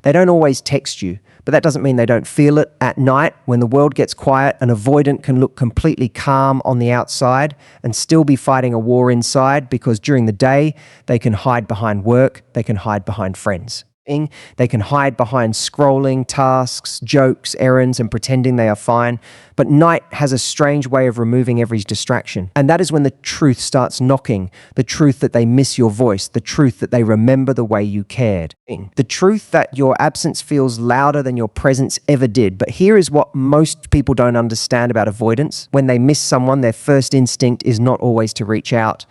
They don't always text you, but that doesn't mean they don't feel it. At night, when the world gets quiet, an avoidant can look completely calm on the outside and still be fighting a war inside, because during the day, they can hide behind work, they can hide behind friends. They can hide behind scrolling, tasks, jokes, errands, and pretending they are fine. But night has a strange way of removing every distraction. And that is when the truth starts knocking, the truth that they miss your voice, the truth that they remember the way you cared. The truth that your absence feels louder than your presence ever did. But here is what most people don't understand about avoidance. When they miss someone, their first instinct is not always to reach out.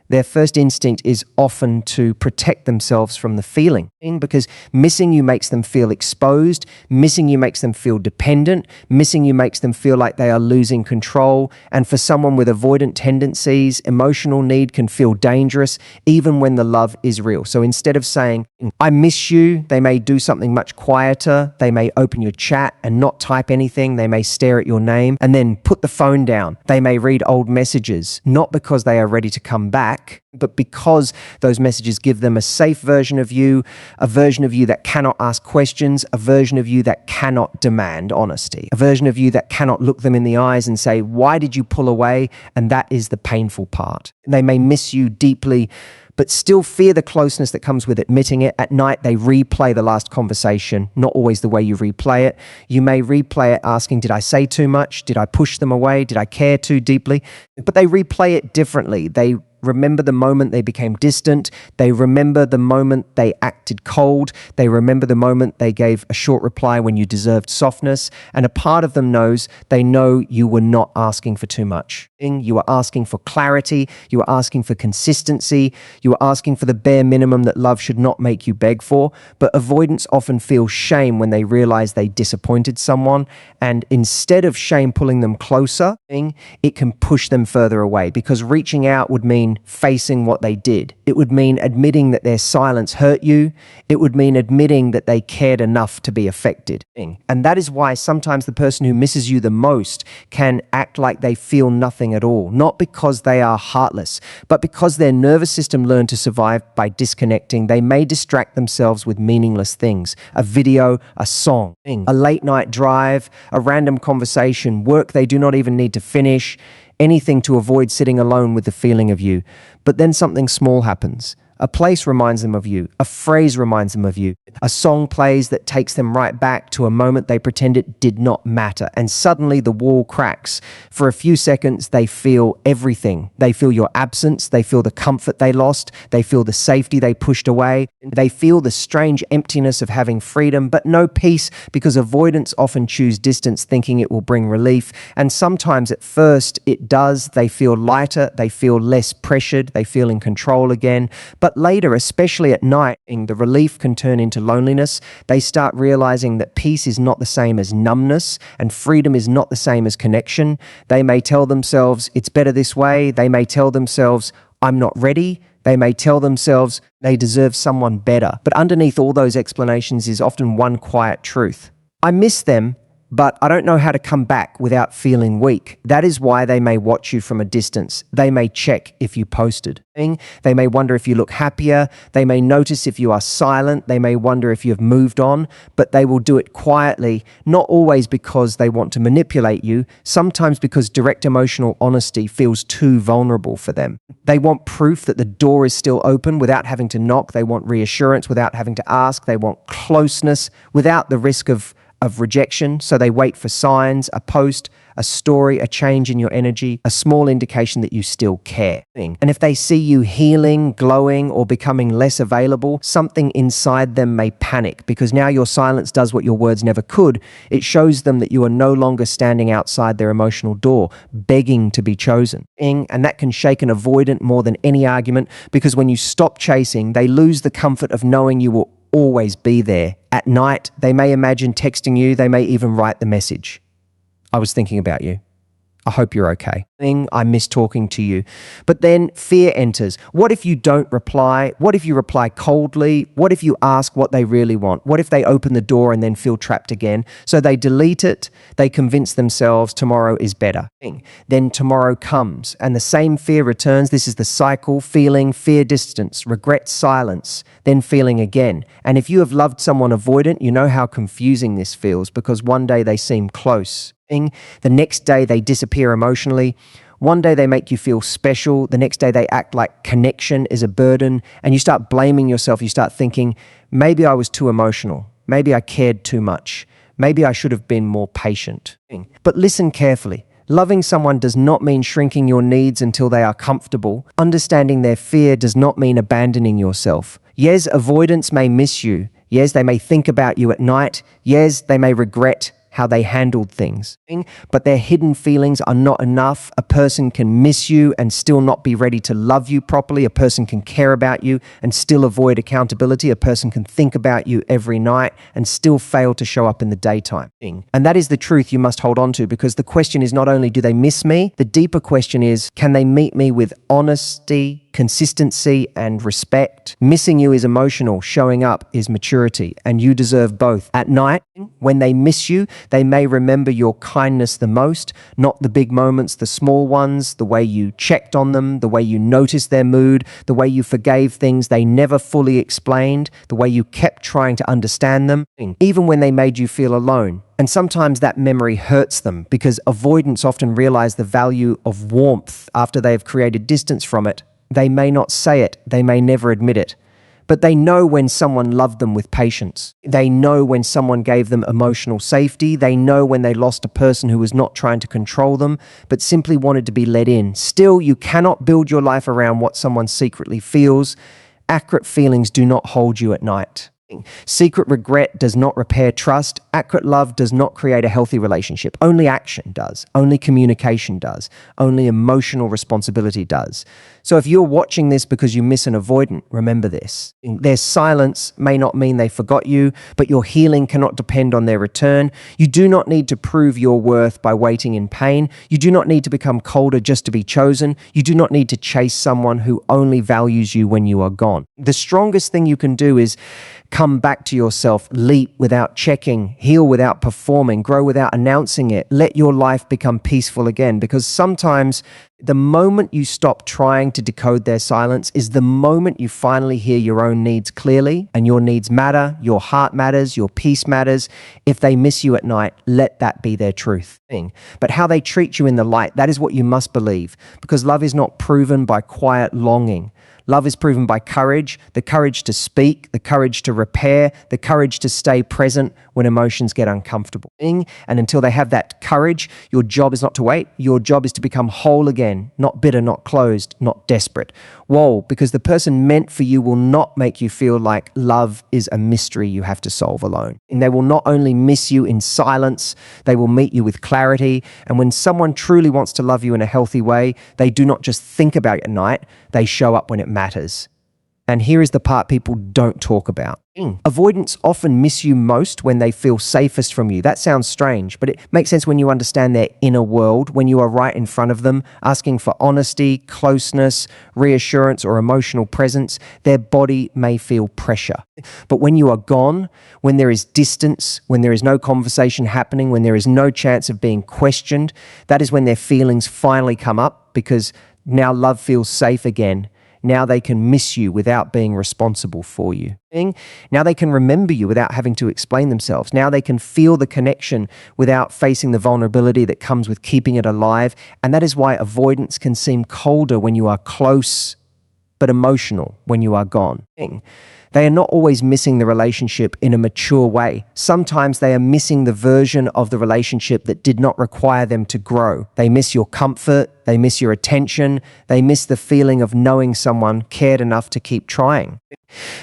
Their first instinct is often to protect themselves from the feeling, because missing you makes them feel exposed, missing you makes them feel dependent, missing you makes them feel like they are losing control. And for someone with avoidant tendencies, emotional need can feel dangerous even when the love is real. So instead of saying, I miss you, they may do something much quieter. They may open your chat and not type anything. They may stare at your name and then put the phone down. They may read old messages, not because they are ready to come back, but because those messages give them a safe version of you, a version of you that cannot ask questions, a version of you that cannot demand honesty, a version of you that cannot look them in the eyes and say, why did you pull away? And that is the painful part. They may miss you deeply, but still fear the closeness that comes with admitting it. At night, they replay the last conversation, not always the way you replay it. You may replay it asking, did I say too much? Did I push them away? Did I care too deeply? But they replay it differently. They remember the moment they became distant. They remember the moment they acted cold. They remember the moment they gave a short reply when you deserved softness. And a part of them knows, they know you were not asking for too much. You were asking for clarity. You were asking for consistency. You were asking for the bare minimum that love should not make you beg for. But avoidants often feel shame when they realize they disappointed someone. And instead of shame pulling them closer, it can push them further away, because reaching out would mean facing what they did. It would mean admitting that their silence hurt you. It would mean admitting that they cared enough to be affected. And that is why sometimes the person who misses you the most can act like they feel nothing at all, not because they are heartless, but because their nervous system learned to survive by disconnecting. They may distract themselves with meaningless things, a video, a song, a late night drive, a random conversation, work they do not even need to finish, anything to avoid sitting alone with the feeling of you. But then something small happens. A place reminds them of you. A phrase reminds them of you. A song plays that takes them right back to a moment they pretend it did not matter. And suddenly the wall cracks. For a few seconds, they feel everything. They feel your absence. They feel the comfort they lost. They feel the safety they pushed away. They feel the strange emptiness of having freedom, but no peace, because avoidants often choose distance thinking it will bring relief. And sometimes at first it does. They feel lighter. They feel less pressured. They feel in control again. But later, especially at night, the relief can turn into loneliness. They start realizing that peace is not the same as numbness, and freedom is not the same as connection. They may tell themselves, it's better this way. They may tell themselves, I'm not ready. They may tell themselves they deserve someone better. But underneath all those explanations is often one quiet truth. I miss them, but I don't know how to come back without feeling weak. That is why they may watch you from a distance. They may check if you posted. They may wonder if you look happier. They may notice if you are silent. They may wonder if you have moved on, but they will do it quietly, not always because they want to manipulate you, sometimes because direct emotional honesty feels too vulnerable for them. They want proof that the door is still open without having to knock. They want reassurance without having to ask. They want closeness without the risk of rejection. So they wait for signs, a post, a story, a change in your energy, a small indication that you still care. And if they see you healing, glowing, or becoming less available, something inside them may panic, because now your silence does what your words never could. It shows them that you are no longer standing outside their emotional door, begging to be chosen. And that can shake an avoidant more than any argument, because when you stop chasing, they lose the comfort of knowing you will always be there. At night, they may imagine texting you. They may even write the message, I was thinking about you. I hope you're okay. I miss talking to you. But then fear enters. What if you don't reply? What if you reply coldly? What if you ask what they really want? What if they open the door and then feel trapped again? So they delete it. They convince themselves tomorrow is better. Then tomorrow comes and the same fear returns. This is the cycle: feeling, fear, distance, regret, silence, then feeling again. And if you have loved someone avoidant, you know how confusing this feels, because one day they seem close. The next day they disappear emotionally. One day they make you feel special. The next day they act like connection is a burden, and you start blaming yourself. You start thinking, maybe I was too emotional. Maybe I cared too much. Maybe I should have been more patient. But listen carefully. Loving someone does not mean shrinking your needs until they are comfortable. Understanding their fear does not mean abandoning yourself. Yes, avoidants may miss you. Yes, they may think about you at night. Yes, they may regret how they handled things. But their hidden feelings are not enough. A person can miss you and still not be ready to love you properly. A person can care about you and still avoid accountability. A person can think about you every night and still fail to show up in the daytime. And that is the truth you must hold on to, because the question is not only do they miss me, the deeper question is, can they meet me with honesty, consistency, and respect? Missing you is emotional. Showing up is maturity, and you deserve both. At night, when they miss you, they may remember your kindness the most, not the big moments, the small ones, the way you checked on them, the way you noticed their mood, the way you forgave things they never fully explained, the way you kept trying to understand them, even when they made you feel alone. And sometimes that memory hurts them, because avoidants often realize the value of warmth after they have created distance from it. They may not say it, they may never admit it, but they know when someone loved them with patience. They know when someone gave them emotional safety. They know when they lost a person who was not trying to control them, but simply wanted to be let in. Still, you cannot build your life around what someone secretly feels. Accurate feelings do not hold you at night. Secret regret does not repair trust. Accurate love does not create a healthy relationship. Only action does. Only communication does. Only emotional responsibility does. So if you're watching this because you miss an avoidant, remember this. Their silence may not mean they forgot you, but your healing cannot depend on their return. You do not need to prove your worth by waiting in pain. You do not need to become colder just to be chosen. You do not need to chase someone who only values you when you are gone. The strongest thing you can do is come back to yourself, leap without checking, heal without performing, grow without announcing it. Let your life become peaceful again, because sometimes the moment you stop trying to decode their silence is the moment you finally hear your own needs clearly, and your needs matter, your heart matters, your peace matters. If they miss you at night, let that be their truth. But how they treat you in the light, that is what you must believe, because love is not proven by quiet longing. Love is proven by courage, the courage to speak, the courage to repair, the courage to stay present when emotions get uncomfortable. And until they have that courage, your job is not to wait. Your job is to become whole again, not bitter, not closed, not desperate. Whoa, because the person meant for you will not make you feel like love is a mystery you have to solve alone. And they will not only miss you in silence, they will meet you with clarity. And when someone truly wants to love you in a healthy way, they do not just think about it at night, they show up when it matters. And here is the part people don't talk about. Avoidants often miss you most when they feel safest from you. That sounds strange, but it makes sense when you understand their inner world, when you are right in front of them, asking for honesty, closeness, reassurance, or emotional presence. Their body may feel pressure. But when you are gone, when there is distance, when there is no conversation happening, when there is no chance of being questioned, that is when their feelings finally come up, because now love feels safe again. Now they can miss you without being responsible for you. Now they can remember you without having to explain themselves. Now they can feel the connection without facing the vulnerability that comes with keeping it alive. And that is why avoidance can seem colder when you are close, but emotional when you are gone. They are not always missing the relationship in a mature way. Sometimes they are missing the version of the relationship that did not require them to grow. They miss your comfort, they miss your attention, they miss the feeling of knowing someone cared enough to keep trying.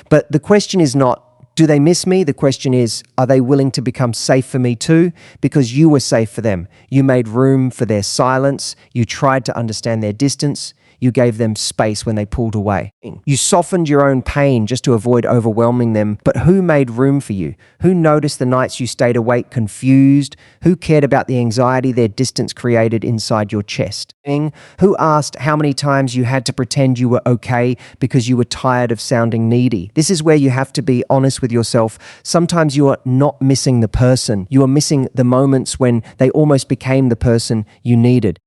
But the question is not, do they miss me? The question is, are they willing to become safe for me too? Because you were safe for them. You made room for their silence. You tried to understand their distance. You gave them space when they pulled away. You softened your own pain just to avoid overwhelming them. But who made room for you? Who noticed the nights you stayed awake confused? Who cared about the anxiety their distance created inside your chest? Who asked how many times you had to pretend you were okay because you were tired of sounding needy? This is where you have to be honest with yourself. Sometimes you are not missing the person. You are missing the moments when they almost became the person you needed.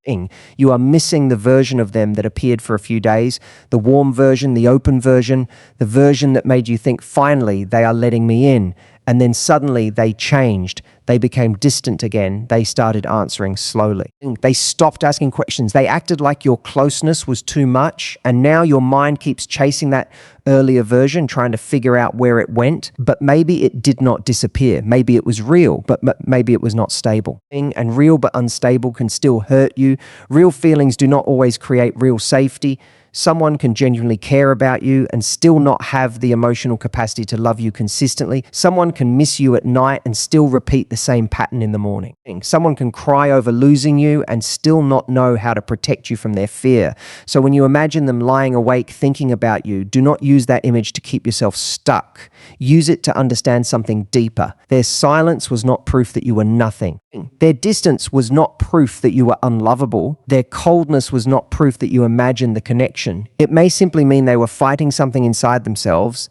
You are missing the version of them that appeared for a few days, the warm version, the open version, the version that made you think, finally, they are letting me in. And then suddenly they changed. They became distant again. They started answering slowly. They stopped asking questions. They acted like your closeness was too much. And now your mind keeps chasing that earlier version, trying to figure out where it went. But maybe it did not disappear. Maybe it was real, but maybe it was not stable. And real but unstable can still hurt you. Real feelings do not always create real safety. Someone can genuinely care about you and still not have the emotional capacity to love you consistently. Someone can miss you at night and still repeat the same pattern in the morning. Someone can cry over losing you and still not know how to protect you from their fear. So when you imagine them lying awake thinking about you, do not use that image to keep yourself stuck. Use it to understand something deeper. Their silence was not proof that you were nothing. Their distance was not proof that you were unlovable. Their coldness was not proof that you imagined the connection. It may simply mean they were fighting something inside themselves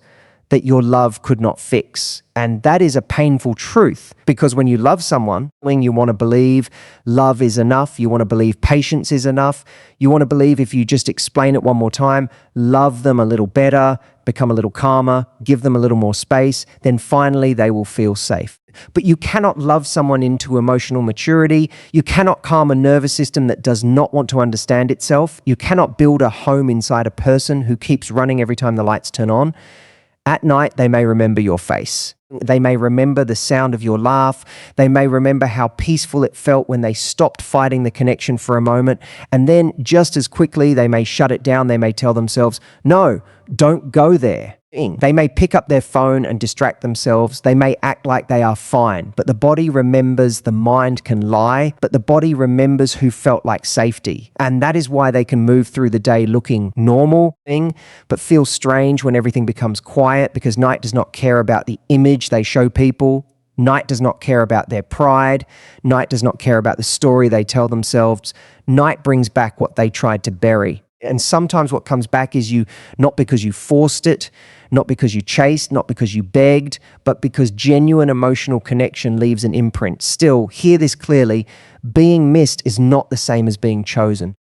that your love could not fix. And that is a painful truth, because when you love someone, when you want to believe love is enough, you want to believe patience is enough, you want to believe if you just explain it one more time, love them a little better, become a little calmer, give them a little more space, then finally they will feel safe. But you cannot love someone into emotional maturity. You cannot calm a nervous system that does not want to understand itself. You cannot build a home inside a person who keeps running every time the lights turn on. At night, they may remember your face. They may remember the sound of your laugh. They may remember how peaceful it felt when they stopped fighting the connection for a moment. And then just as quickly, they may shut it down. They may tell themselves, no, don't go there. They may pick up their phone and distract themselves. They may act like they are fine, but the body remembers. The mind can lie, but the body remembers who felt like safety. And that is why they can move through the day looking normal, but feel strange when everything becomes quiet, because night does not care about the image they show people. Night does not care about their pride. Night does not care about the story they tell themselves. Night brings back what they tried to bury. And sometimes what comes back is you, not because you forced it, not because you chased, not because you begged, but because genuine emotional connection leaves an imprint. Still, hear this clearly. Being missed is not the same as being chosen.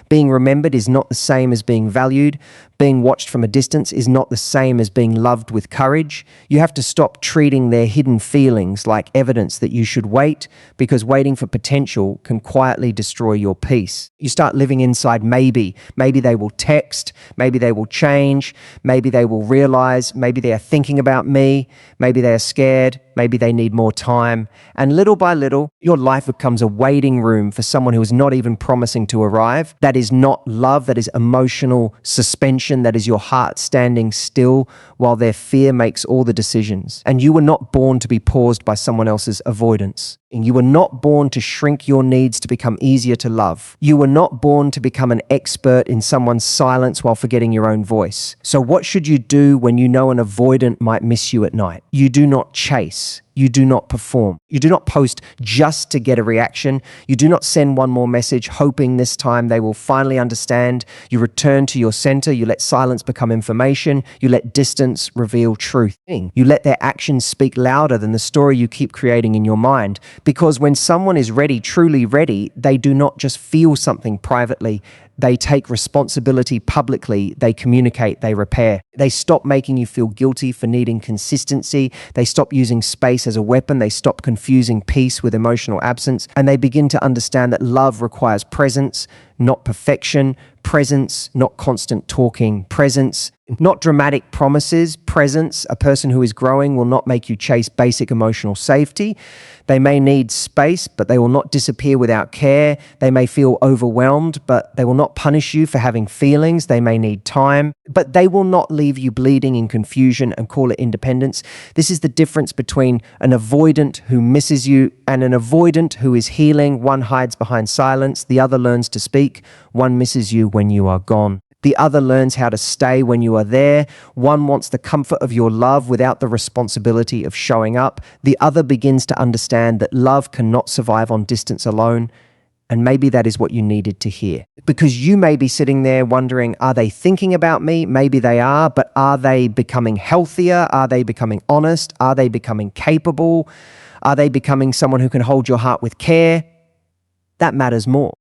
Being remembered is not the same as being valued. Being watched from a distance is not the same as being loved with courage. You have to stop treating their hidden feelings like evidence that you should wait, because waiting for potential can quietly destroy your peace. You start living inside maybe. Maybe they will text. Maybe they will change. Maybe they will realize. Maybe they are thinking about me. Maybe they are scared. Maybe they need more time. And little by little, your life becomes a waiting room for someone who is not even promising to arrive. That is not love. That is emotional suspension. That is your heart standing still while their fear makes all the decisions. And you were not born to be paused by someone else's avoidance. And you were not born to shrink your needs to become easier to love. You were not born to become an expert in someone's silence while forgetting your own voice. So what should you do when you know an avoidant might miss you at night? You do not chase. You do not perform. You do not post just to get a reaction. You do not send one more message hoping this time they will finally understand. You return to your center. You let silence become information. You let distance reveal truth. You let their actions speak louder than the story you keep creating in your mind. Because when someone is ready, truly ready, they do not just feel something privately. They take responsibility publicly. They communicate. They repair. They stop making you feel guilty for needing consistency. They stop using space as a weapon. They stop confusing peace with emotional absence. And they begin to understand that love requires presence, not perfection. Presence, not constant talking. Presence, not dramatic promises. Presence, a person who is growing will not make you chase basic emotional safety. They may need space, but they will not disappear without care. They may feel overwhelmed, but they will not punish you for having feelings. They may need time, but they will not leave you bleeding in confusion and call it independence. This is the difference between an avoidant who misses you and an avoidant who is healing. One hides behind silence, the other learns to speak. One misses you when you are gone. The other learns how to stay when you are there. One wants the comfort of your love without the responsibility of showing up. The other begins to understand that love cannot survive on distance alone. And maybe that is what you needed to hear. Because you may be sitting there wondering, are they thinking about me? Maybe they are, but are they becoming healthier? Are they becoming honest? Are they becoming capable? Are they becoming someone who can hold your heart with care? That matters more,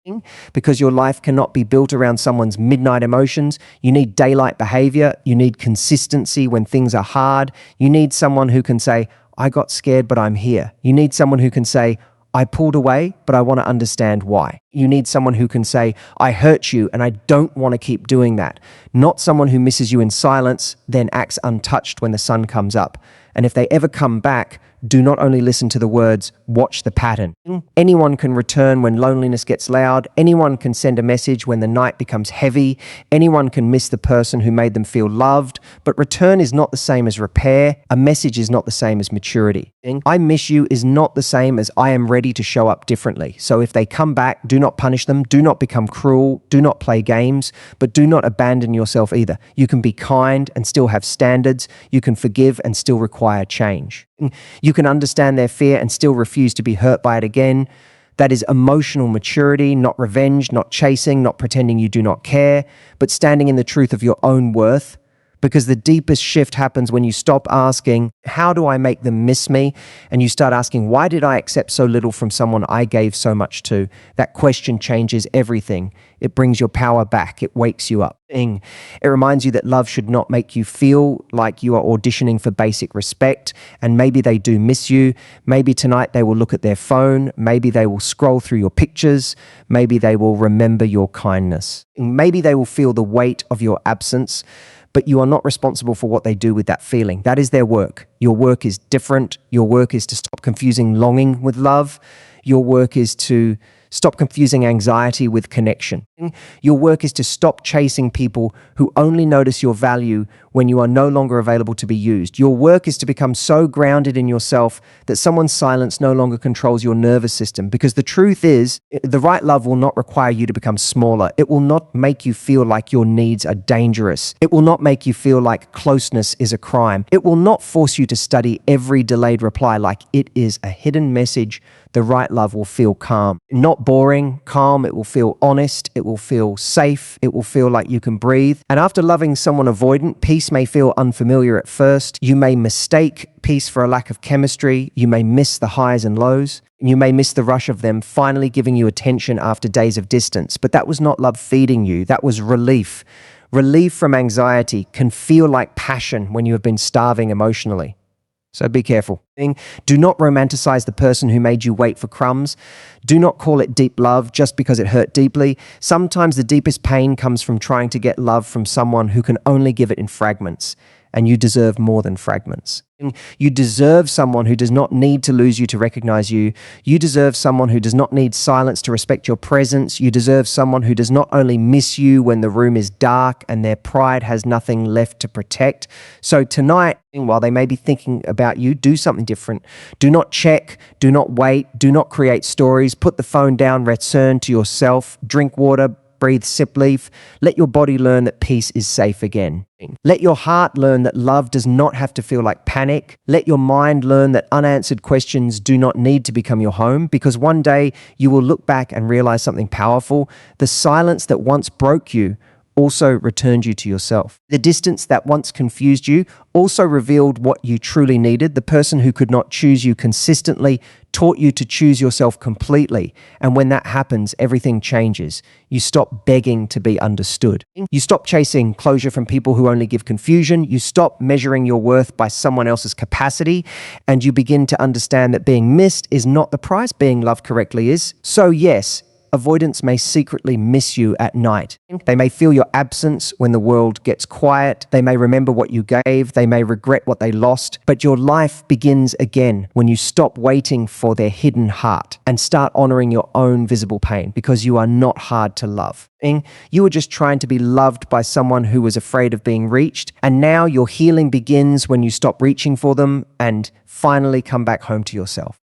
because your life cannot be built around someone's midnight emotions. You need daylight behavior. You need consistency when things are hard. You need someone who can say, I got scared, but I'm here. You need someone who can say, I pulled away, but I want to understand why. You need someone who can say, I hurt you and I don't want to keep doing that. Not someone who misses you in silence, then acts untouched when the sun comes up. And if they ever come back, do not only listen to the words, watch the pattern. Anyone can return when loneliness gets loud. Anyone can send a message when the night becomes heavy. Anyone can miss the person who made them feel loved. But return is not the same as repair. A message is not the same as maturity. I miss you is not the same as I am ready to show up differently. So if they come back, do not punish them. Do not become cruel. Do not play games. But do not abandon yourself either. You can be kind and still have standards. You can forgive and still require change. You can understand their fear and still refuse to be hurt by it again. That is emotional maturity, not revenge, not chasing, not pretending you do not care, but standing in the truth of your own worth. Because the deepest shift happens when you stop asking, how do I make them miss me? And you start asking, why did I accept so little from someone I gave so much to? That question changes everything. It brings your power back. It wakes you up. It reminds you that love should not make you feel like you are auditioning for basic respect. And maybe they do miss you. Maybe tonight they will look at their phone. Maybe they will scroll through your pictures. Maybe they will remember your kindness. Maybe they will feel the weight of your absence. But you are not responsible for what they do with that feeling. That is their work. Your work is different. Your work is to stop confusing longing with love. Your work is to stop confusing anxiety with connection. Your work is to stop chasing people who only notice your value when you are no longer available to be used. Your work is to become so grounded in yourself that someone's silence no longer controls your nervous system. Because the truth is, the right love will not require you to become smaller. It will not make you feel like your needs are dangerous. It will not make you feel like closeness is a crime. It will not force you to study every delayed reply like it is a hidden message. The right love will feel calm. Not boring, calm. It will feel honest. It will feel safe. It will feel like you can breathe. And after loving someone avoidant, peace may feel unfamiliar at first. You may mistake peace for a lack of chemistry. You may miss the highs and lows. You may miss the rush of them finally giving you attention after days of distance. But that was not love feeding you. That was relief. Relief from anxiety can feel like passion when you have been starving emotionally. So be careful. Do not romanticize the person who made you wait for crumbs. Do not call it deep love just because it hurt deeply. Sometimes the deepest pain comes from trying to get love from someone who can only give it in fragments. And you deserve more than fragments. You deserve someone who does not need to lose you to recognize you. You deserve someone who does not need silence to respect your presence. You deserve someone who does not only miss you when the room is dark and their pride has nothing left to protect. So tonight, while they may be thinking about you, do something different. Do not check. Do not wait. Do not create stories. Put the phone down. Return to yourself. Drink water. Breathe simply. Let your body learn that peace is safe again. Let your heart learn that love does not have to feel like panic. Let your mind learn that unanswered questions do not need to become your home, because one day you will look back and realize something powerful. The silence that once broke you also returned you to yourself. The distance that once confused you also revealed what you truly needed. The person who could not choose you consistently taught you to choose yourself completely. And when that happens, everything changes. You stop begging to be understood. You stop chasing closure from people who only give confusion. You stop measuring your worth by someone else's capacity. And you begin to understand that being missed is not the price being loved correctly is. So yes, avoidants may secretly miss you at night. They may feel your absence when the world gets quiet. They may remember what you gave. They may regret what they lost. But your life begins again when you stop waiting for their hidden heart and start honoring your own visible pain, because you are not hard to love. You were just trying to be loved by someone who was afraid of being reached. And now your healing begins when you stop reaching for them and finally come back home to yourself.